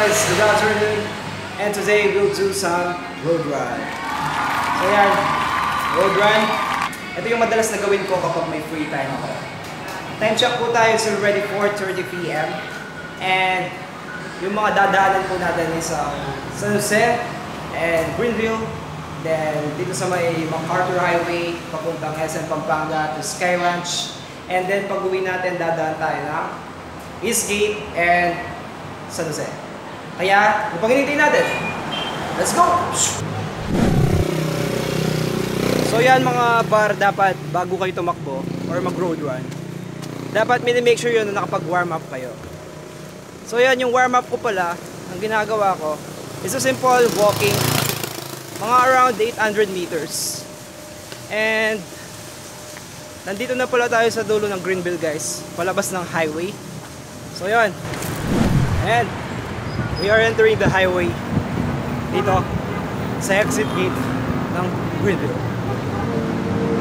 guys, good afternoon, and today we'll do some road run. So yan, road run. Ito yung madalas na gawin ko kapag may free time ako. Time check po tayo, it's already 4:30 PM. And yung mga dadaanan po natin is San Jose and Greenville. Then dito sa may MacArthur Highway, papuntang SM Pampanga to Sky Ranch. And then pag uwi natin, dadaan tayo ng Eastgate and San Jose. Kaya, ipag-inintay natin. Let's go! So yan mga par, dapat bago kayo tumakbo or mag-road run, dapat make sure yun na nakapag-warm up kayo. So yan, yung warm up ko pala, ang ginagawa ko is a simple walking, mga around 800 meters. And nandito na pala tayo sa dulo ng Greenville guys, palabas ng highway. So yan, and we are entering the highway dito sa exit gate ng Greenville.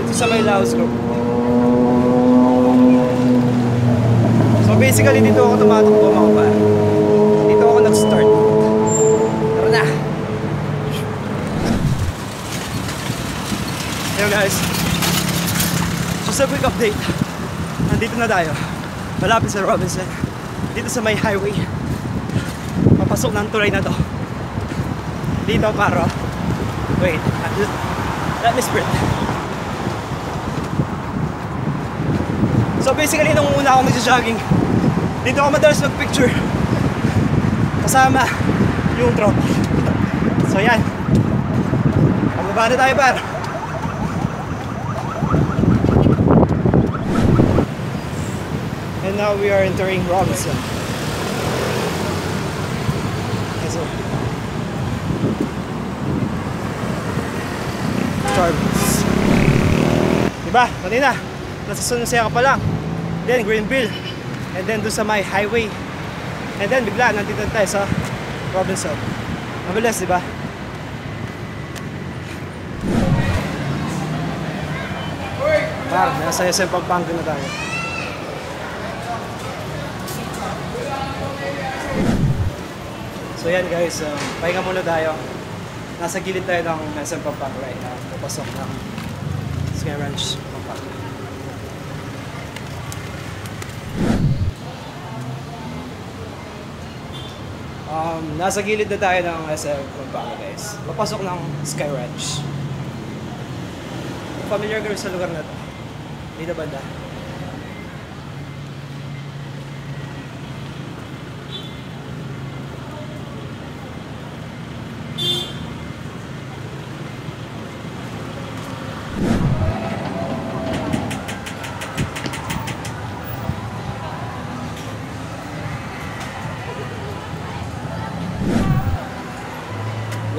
Dito sa may Laos Group. So basically dito ako tumatakbo mga par. Dito ako nag-start. Tara na! Hello guys. Just a quick update. Nandito na tayo. Malapit sa Robinson. Dito sa may highway. Papasok ng tulay na to. Dito para. Wait. Let me sprint. So basically nung una ako nag-jogging, dito ako madalas mag-picture kasama yung tropa. So yan. Pababa na tayo par. And now we are entering Robinson. Starbucks. Diba? Kanina, nasa San Jose ka pa lang. Then Greenville. And then doon sa may highway. And then bigla, nandito tayo sa Robinson. Mabilis, diba? Nasa SM Pampanga na tayo. So yan guys, pahinga muna tayo. Nasa gilid tayo ng SM Pampanga right now. Papasok ng Sky Ranch Pampanga. Nasa gilid na tayo ng SM Pampanga guys. Papasok ng Sky Ranch. Familiar kayo sa lugar na to. Dito banda.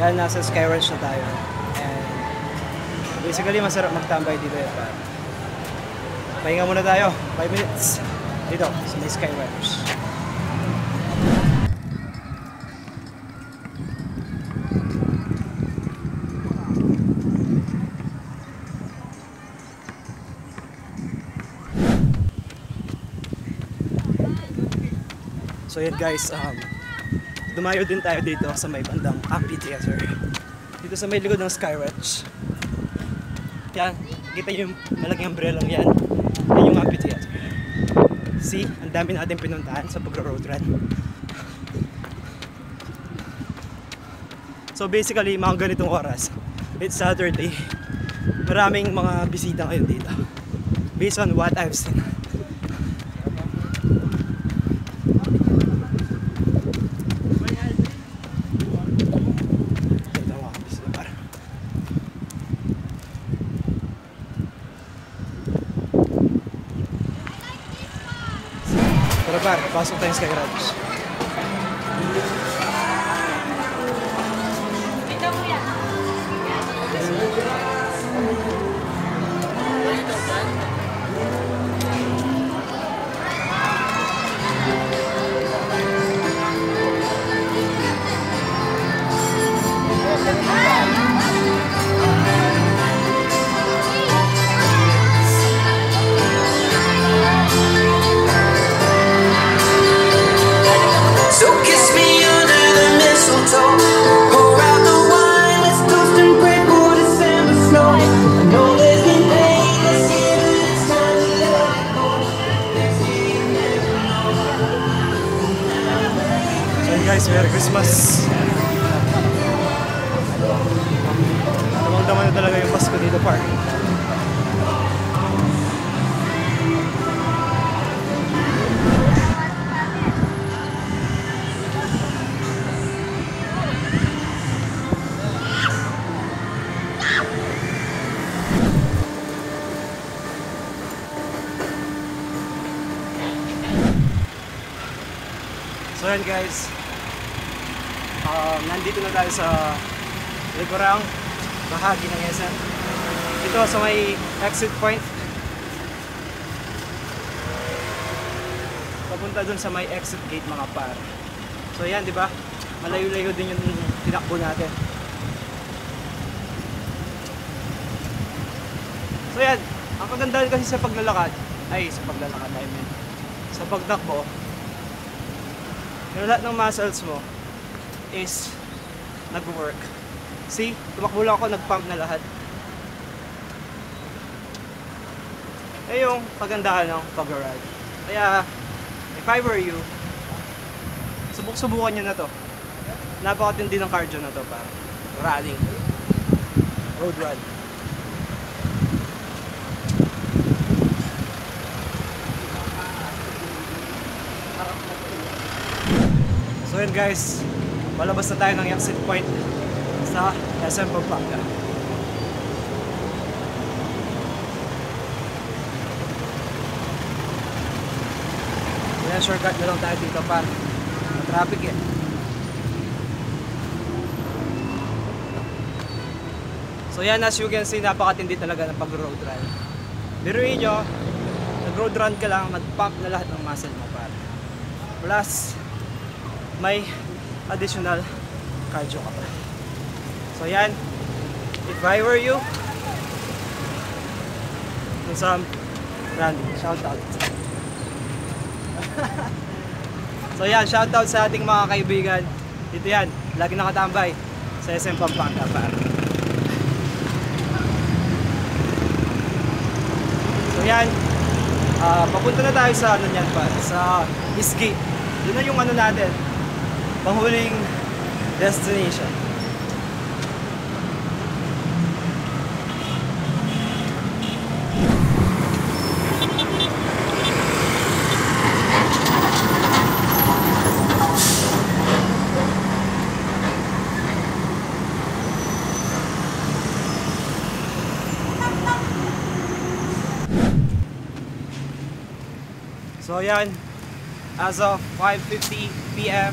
Yan, nasa Sky Ranch na tayo. And basically masarap magtambay dito yan pa. Pahinga muna tayo, 5 minutes dito sa may Sky Ranch. So yan guys, dumayo din tayo dito sa may bandang amphitheater. Dito sa may likod ng Sky Ranch. Yan, kita yung malaking umbrella yan. Yan yung amphitheater. See, ang dami natin pinuntahan sa pag-road run. So basically, mga ganitong oras, it's Saturday. Maraming mga bisita ngayon dito. Based on what I've seen. Tara par, pasok tayo sa Sky Ranch. Christmas. Damang-dama na talaga yung Pasko dito, par. So yan guys, nandito na tayo sa likurang bahagi ng SM. Dito sa may exit point, papunta dun sa may exit gate mga par. So yan, di ba? Malayo-layo din yung tinakbo natin. So yan, ang kagandahan kasi sa paglalakad, sa pagtakbo, yung lahat ng muscles mo is nag-work. See, tumakbo lang ako, nag-pump na lahat. Eh yung pagandahan ng pag-ride. Kaya, if I were you, subukan nyo na to. Napakatindi ng cardio na to para running, road run. So yun guys, palabas na tayo ng exit point sa SM Pampanga. Kaya shortcut na lang tayo dito para traffic eh. So yan, as you can see, napakatindi talaga ng pag-road run. Biruin nyo, nag-road run ka lang, nag-pump na lahat ng muscle mo para. Plus, may additional cardio ka pa. So yan, if I were you, do some running. Shout out. So yan, shout out sa ating mga kaibigan. Dito yan, lagi nakatambay sa SM Pampanga para. So yan, papunta na tayo sa ano yan pa, sa Eastgate. Yun na yung ano natin, panghuling destination. So yan, as of 5:50 PM,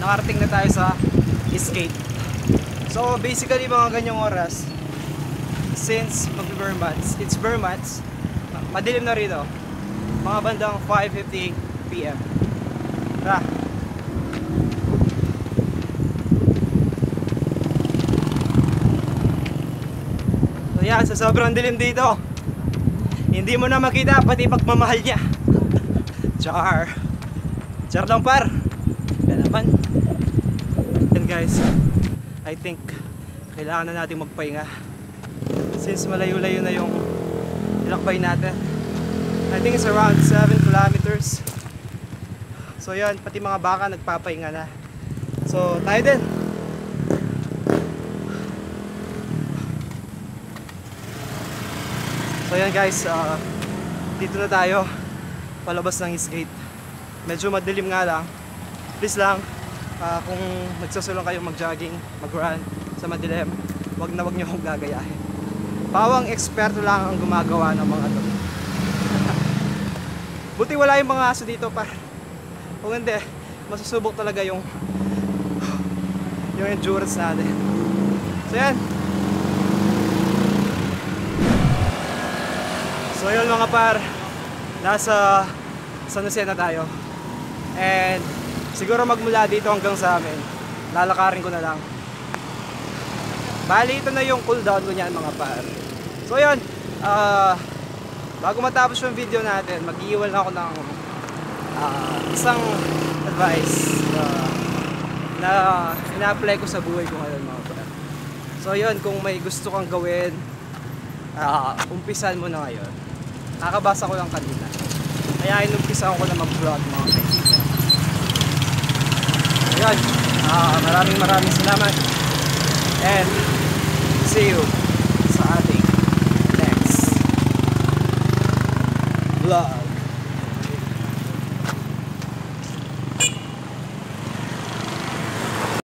nakarating na tayo sa Eastgate. So basically mga ganyang oras, since mag-bare months, it's bare months, madilim na rito, mga bandang 5:50 PM. Tara. So yan, sa sobrang dilim dito, hindi mo na makita pati pagmamahal niya. Char lang par. Yan naman. And guys, I think kailangan na natin magpahinga since malayo-layo na yung nilakbay natin. I think it's around 7 kilometers. So yan, pati mga baka nagpapahinga na. So tayo din. So yan guys, dito na tayo palabas ng Eastgate. Medyo madilim nga lang. Please lang, kung nagsasulong kayo mag-jogging, mag-run sa madilim, wag na wag nyo akong gagayahin. Pawang eksperto lang ang gumagawa ng mga to. Buti wala yung mga aso dito pa. Kung hindi, masusubok talaga yung endurance natin. So yan. So yun mga par, nasa San Jose na tayo. And siguro magmula dito hanggang sa amin, lalakarin ko na lang. Bali ito na yung cooldown ko niyan mga par. So yun, bago matapos yung video natin, mag-iiwan ako ng isang advice na ina-apply ko sa buhay ko ngayon mga par. So yun, kung may gusto kang gawin, umpisan mo na ngayon. Nakabasa ko lang kanina, kaya inumpisan ko na mag-vlog mga kaibigan. Ayan, Maraming salamat. And see you sa ating next vlog.